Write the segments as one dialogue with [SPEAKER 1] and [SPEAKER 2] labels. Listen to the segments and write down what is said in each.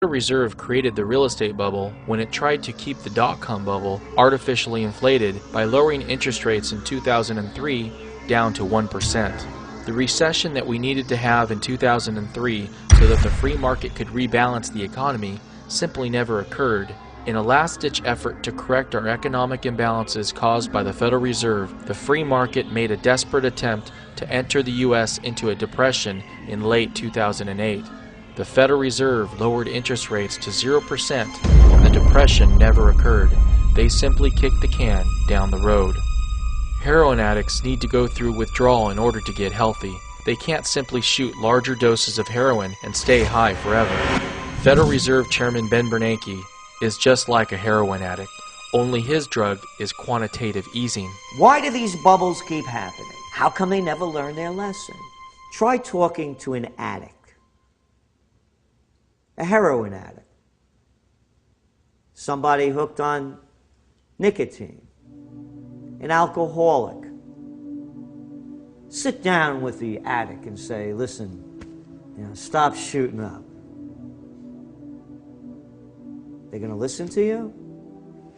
[SPEAKER 1] Federal Reserve created the real estate bubble when it tried to keep the dot-com bubble artificially inflated by lowering interest rates in 2003 down to 1%. The recession that we needed to have in 2003 so that the free market could rebalance the economy simply never occurred. In a last-ditch effort to correct our economic imbalances caused by the Federal Reserve, the free market made a desperate attempt to enter the U.S. into a depression in late 2008. The Federal Reserve lowered interest rates to 0% and the depression never occurred. They simply kicked the can down the road. Heroin addicts need to go through withdrawal in order to get healthy. They can't simply shoot larger doses of heroin and stay high forever. Federal Reserve Chairman Ben Bernanke is just like a heroin addict, only his drug is quantitative easing.
[SPEAKER 2] Why do these bubbles keep happening? How come they never learn their lesson? Try talking to an addict, a heroin addict, somebody hooked on nicotine, an alcoholic. Sit down with the addict and say, listen, stop shooting up. They're going to listen to you?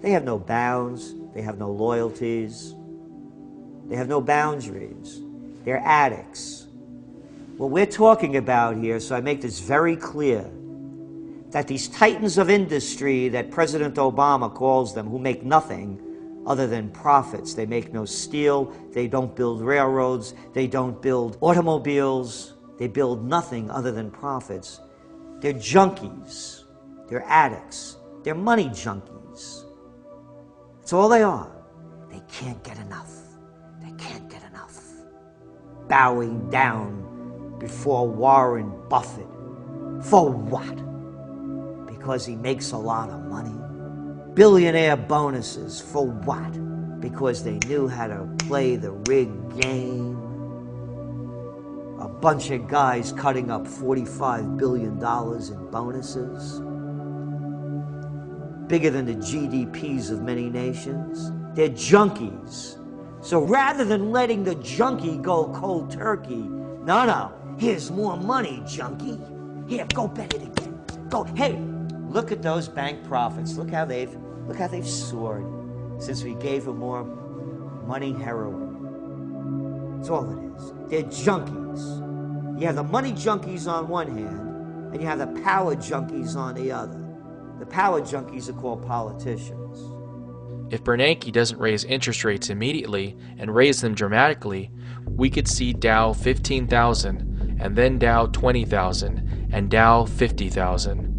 [SPEAKER 2] They have no bounds. They have no loyalties. They have no boundaries. They're addicts. What we're talking about here, so I make this very clear, that these titans of industry that President Obama calls them, who make nothing other than profits. They make no steel. They don't build railroads. They don't build automobiles. They build nothing other than profits. They're junkies. They're addicts. They're money junkies. That's all they are. They can't get enough. They can't get enough. Bowing down before Warren Buffett. For what? Because he makes a lot of money. Billionaire bonuses. For what? Because they knew how to play the rigged game. A bunch of guys cutting up $45 billion in bonuses. Bigger than the GDPs of many nations. They're junkies. So rather than letting the junkie go cold turkey, no, here's more money, junkie. Here, go bet it again. Go, hey, look at those bank profits. Look how they've soared since we gave them more money heroin. That's all it is. They're junkies. You have the money junkies on one hand, and you have the power junkies on the other. The power junkies are called politicians.
[SPEAKER 1] If Bernanke doesn't raise interest rates immediately and raise them dramatically, we could see Dow 15,000 and then Dow 20,000 and Dow 50,000.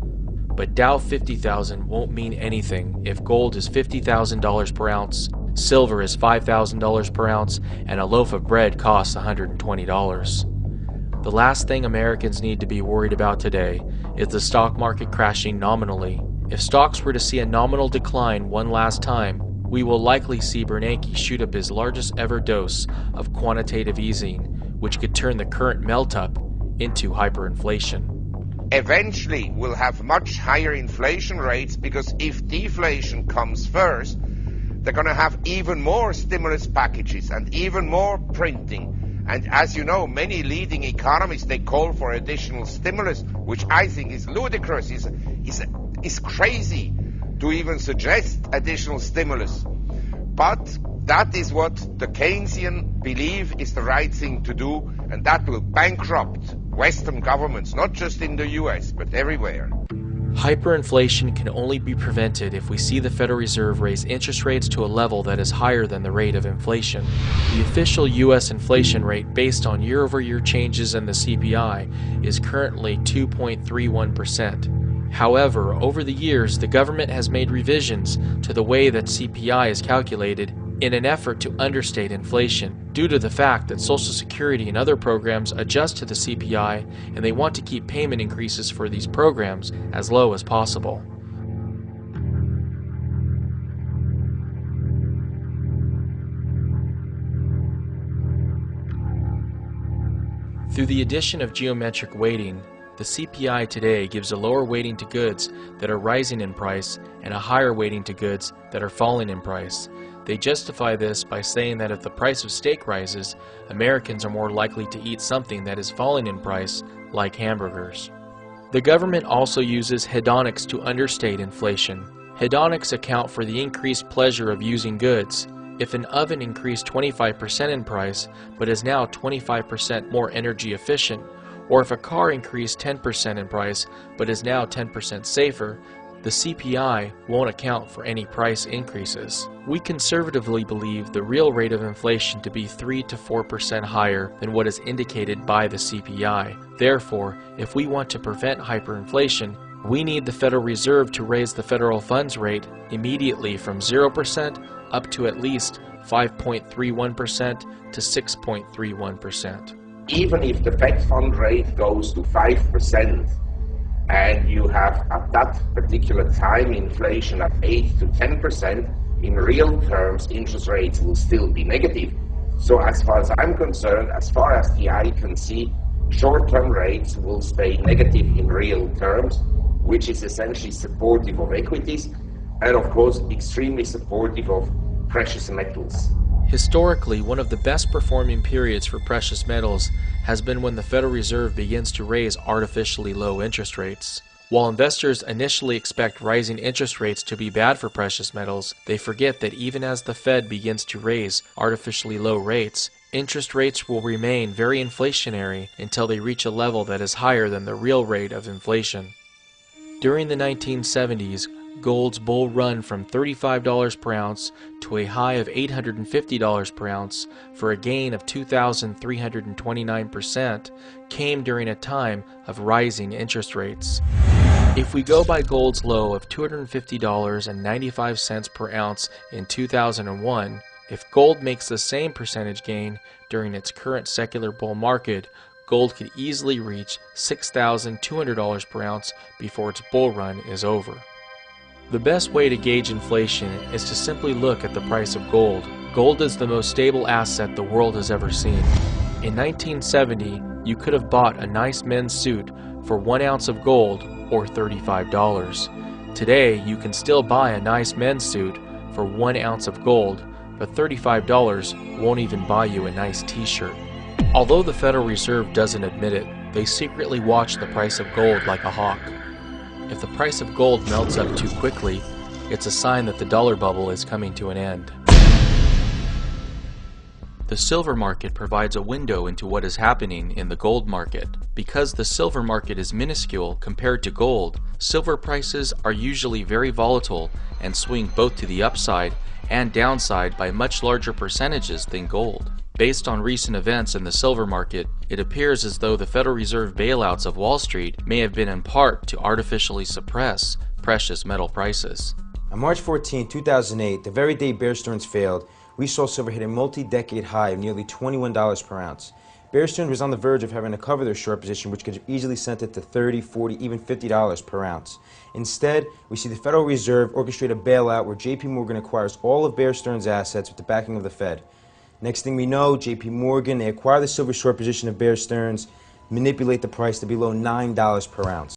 [SPEAKER 1] But Dow 50,000 won't mean anything if gold is $50,000 per ounce, silver is $5,000 per ounce, and a loaf of bread costs $120. The last thing Americans need to be worried about today is the stock market crashing nominally. If stocks were to see a nominal decline one last time, we will likely see Bernanke shoot up his largest ever dose of quantitative easing, which could turn the current melt-up into hyperinflation.
[SPEAKER 3] Eventually, we'll have much higher inflation rates because if deflation comes first, they're going to have even more stimulus packages and even more printing. And as you know, many leading economists, they call for additional stimulus, which I think is ludicrous, is crazy to even suggest additional stimulus. But that is what the Keynesian believe is the right thing to do, and that will bankrupt Western governments, not just in the US, but everywhere.
[SPEAKER 1] Hyperinflation can only be prevented if we see the Federal Reserve raise interest rates to a level that is higher than the rate of inflation. The official U.S. inflation rate based on year-over-year changes in the CPI is currently 2.31%. However, over the years, the government has made revisions to the way that CPI is calculated in an effort to understate inflation, due to the fact that Social Security and other programs adjust to the CPI, and they want to keep payment increases for these programs as low as possible. Through the addition of geometric weighting, the CPI today gives a lower weighting to goods that are rising in price and a higher weighting to goods that are falling in price. They justify this by saying that if the price of steak rises, Americans are more likely to eat something that is falling in price, like hamburgers. The government also uses hedonics to understate inflation. Hedonics account for the increased pleasure of using goods. If an oven increased 25% in price, but is now 25% more energy efficient, or if a car increased 10% in price, but is now 10% safer, the CPI won't account for any price increases. We conservatively believe the real rate of inflation to be 3 to 4% higher than what is indicated by the CPI. Therefore, if we want to prevent hyperinflation, we need the Federal Reserve to raise the federal funds rate immediately from 0% up to at least 5.31% to 6.31%.
[SPEAKER 3] Even if the Fed fund rate goes to 5%, and you have at that particular time inflation at 8 to 10%, in real terms interest rates will still be negative. So as far as I'm concerned, as far as the eye can see, short-term rates will stay negative in real terms, which is essentially supportive of equities and of course extremely supportive of precious metals.
[SPEAKER 1] Historically, one of the best performing periods for precious metals has been when the Federal Reserve begins to raise artificially low interest rates. While investors initially expect rising interest rates to be bad for precious metals, they forget that even as the Fed begins to raise artificially low rates, interest rates will remain very inflationary until they reach a level that is higher than the real rate of inflation. During the 1970s, gold's bull run from $35 per ounce to a high of $850 per ounce for a gain of 2,329% came during a time of rising interest rates. If we go by gold's low of $250.95 per ounce in 2001, if gold makes the same percentage gain during its current secular bull market, gold could easily reach $6,200 per ounce before its bull run is over. The best way to gauge inflation is to simply look at the price of gold. Gold is the most stable asset the world has ever seen. In 1970, you could have bought a nice men's suit for 1 ounce of gold or $35. Today, you can still buy a nice men's suit for 1 ounce of gold, but $35 won't even buy you a nice t-shirt. Although the Federal Reserve doesn't admit it, they secretly watch the price of gold like a hawk. If the price of gold melts up too quickly, it's a sign that the dollar bubble is coming to an end. The silver market provides a window into what is happening in the gold market. Because the silver market is minuscule compared to gold, silver prices are usually very volatile and swing both to the upside and downside by much larger percentages than gold. Based on recent events in the silver market, it appears as though the Federal Reserve bailouts of Wall Street may have been in part to artificially suppress precious metal prices.
[SPEAKER 4] On March 14, 2008, the very day Bear Stearns failed, we saw silver hit a multi-decade high of nearly $21 per ounce. Bear Stearns was on the verge of having to cover their short position, which could have easily sent it to $30, $40, even $50 per ounce. Instead, we see the Federal Reserve orchestrate a bailout where JP Morgan acquires all of Bear Stearns' assets with the backing of the Fed. Next thing we know, JP Morgan, they acquire the silver short position of Bear Stearns, manipulate the price to below $9 per ounce.